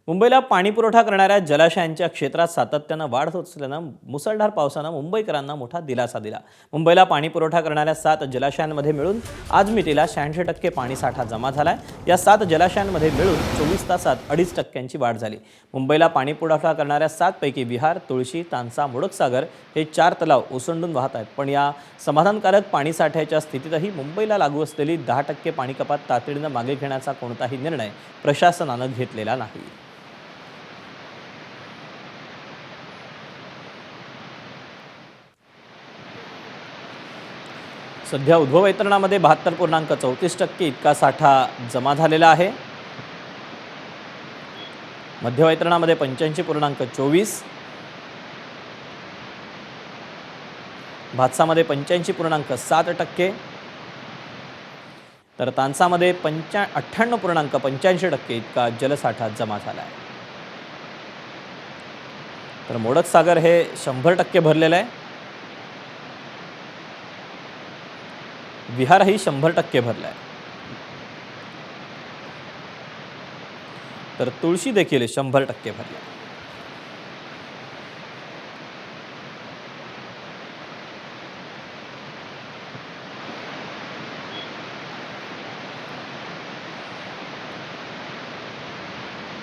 मुंबईला पाणीपुरवठा करणाऱ्या जलाशयांच्या क्षेत्रात सातत्यानं वाढ होत असल्यानं मुसळधार पावसानं मुंबईकरांना मोठा दिलासा दिला। मुंबईला पाणीपुरवठा करणाऱ्या 7 जलाशयांमध्ये मिळून आज मितीला 86% पाणीसाठा जमा झालाय। या 7 जलाशयांमध्ये मिळून 24 तासात 2.5% वाढ झाली। मुंबईला पाणीपुरवठा करणाऱ्या 7 पैकी विहार, तुळशी, तानसा, मोडकसागर हे 4 तलाव ओसंडून वाहत आहेत। पण या समाधानकारक पाणीसाठ्याच्या स्थितीतही मुंबईला लागू असलेली 10% पाणी कपात तातडीनं मागे घेण्याचा कोणताही निर्णय प्रशासनानं घेतलेला नाही। सध्या उद्भव वैतरणामध्ये 72.34% इतका साठा जमा झालेला आहे। मध्य वैतरणामध्ये 85.24%, भातसामध्ये 85.7%, तर तानसामध्ये 58.85% इतका जलसाठा जमा झाला आहे। तर मोडकसागर हे 100% भरलेलं आहे। विहारही 100% भरला आहे। तर तुळशी देखील 100% भरला आहे।